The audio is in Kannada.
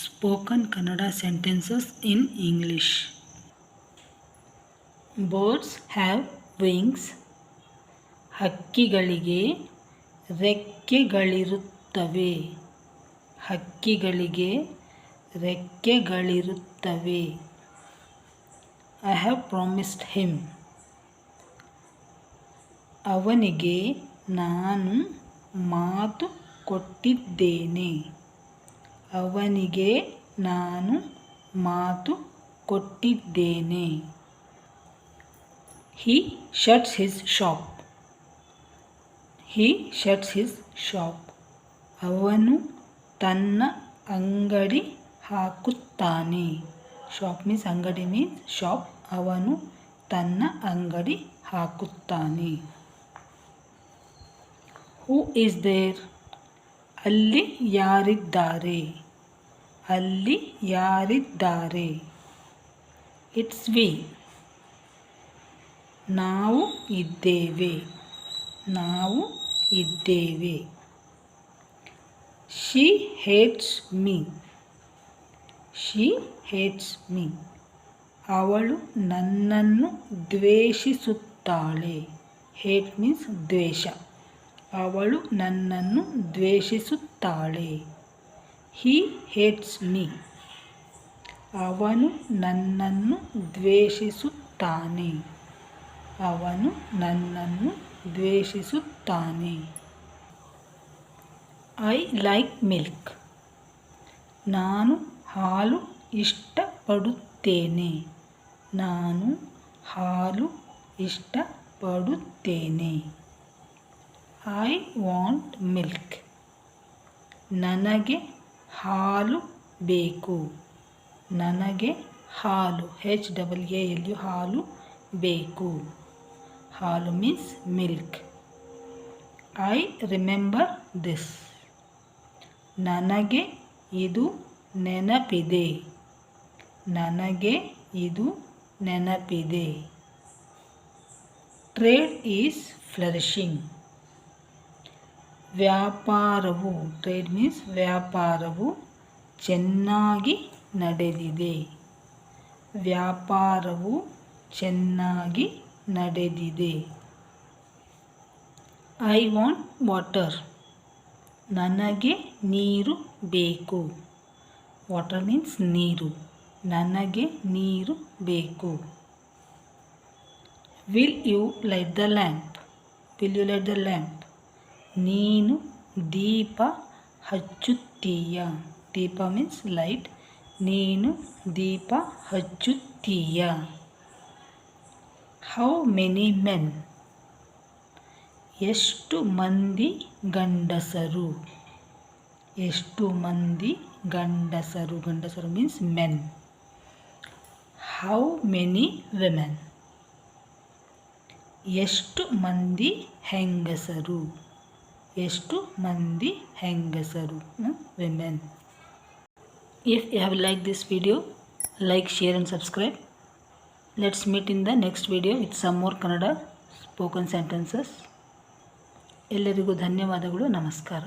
Spoken Kannada sentences in English. Birds have wings. ಹಕ್ಕಿಗಳಿಗೆ ರೆಕ್ಕೆಗಳಿರುತ್ತವೆ. ಹಕ್ಕಿಗಳಿಗೆ ರೆಕ್ಕೆಗಳಿರುತ್ತವೆ. I have promised him. ಅವನಿಗೆ ನಾನು ಮಾತು ಕೊಟ್ಟಿದ್ದೇನೆ. ಅವನಿಗೆ ನಾನು ಮಾತು ಕೊಟ್ಟಿದ್ದೇನೆ. He shuts his shop. He shuts his shop. ಅವನು ತನ್ನ ಅಂಗಡಿ ಹಾಕುತ್ತಾನೆ. ಶಾಪ್ ಮೀನ್ಸ್ ಅಂಗಡಿ ಮೀನ್ಸ್ ಶಾಪ್. ಅವನು ತನ್ನ ಅಂಗಡಿ ಹಾಕುತ್ತಾನೆ. Who is there? ಅಲ್ಲಿ ಯಾರಿದ್ದಾರೆ? ಅಲ್ಲಿ ಯಾರಿದ್ದಾರೆ? It's we. ನಾವು ಇದ್ದೇವೆ. ನಾವು ಇದ್ದೇವೆ. She hates me. She hates me. ಅವಳು ನನ್ನನ್ನು ದ್ವೇಷಿಸುತ್ತಾಳೆ. ಹೇಟ್ ಮೀನ್ಸ್ ದ್ವೇಷ. ಅವಳು ನನ್ನನ್ನು ದ್ವೇಷಿಸುತ್ತಾಳೆ. He hates me. ಅವನು ನನ್ನನ್ನು ದ್ವೇಷಿಸುತ್ತಾನೆ. ಅವನು ನನ್ನನ್ನು ದ್ವೇಷಿಸುತ್ತಾನೆ. I like milk. ನಾನು ಹಾಲು ಇಷ್ಟಪಡುತ್ತೇನೆ. ನಾನು ಹಾಲು ಇಷ್ಟಪಡುತ್ತೇನೆ. I want milk. ನನಗೆ ಹಾಲು ಬೇಕು. ನನಗೆ ಹಾಲು HAALU ಹಾಲು ಬೇಕು. ಹಾಲು means milk. I remember this. ನನಗೆ ಇದು ನೆನಪಿದೆ. ನನಗೆ ಇದು ನೆನಪಿದೆ. Trade is flourishing. ವ್ಯಾಪಾರವು ಟ್ರೇಡ್ ಮೀನ್ಸ್ ವ್ಯಾಪಾರವು ಚೆನ್ನಾಗಿ ನಡೆದಿದೆ. ವ್ಯಾಪಾರವು ಚೆನ್ನಾಗಿ ನಡೆದಿದೆ. I want water. ನನಗೆ ನೀರು ಬೇಕು. ವಾಟರ್ ಮೀನ್ಸ್ ನೀರು. ನನಗೆ ನೀರು ಬೇಕು. Will you light the lamp? Will you light the lamp? ನೀನು ದೀಪ ಹಚ್ಚುತ್ತೀಯಾ? ದೀಪ ಮೀನ್ಸ್ ಲೈಟ್. ನೀನು ದೀಪ ಹಚ್ಚುತ್ತೀಯಾ? How many men? ಎಷ್ಟು ಮಂದಿ ಗಂಡಸರು? ಎಷ್ಟು ಮಂದಿ ಗಂಡಸರು? ಗಂಡಸರು means men. How many women? ಎಷ್ಟು ಮಂದಿ ಹೆಂಗಸರು? ಎಷ್ಟು ಮಂದಿ ಹೆಂಗಸರು? women. If you have liked this video, like, share and subscribe. Let's meet in the next video with some more Kannada spoken sentences. ಎಲ್ಲರಿಗೂ ಧನ್ಯವಾದಗಳು. ನಮಸ್ಕಾರ.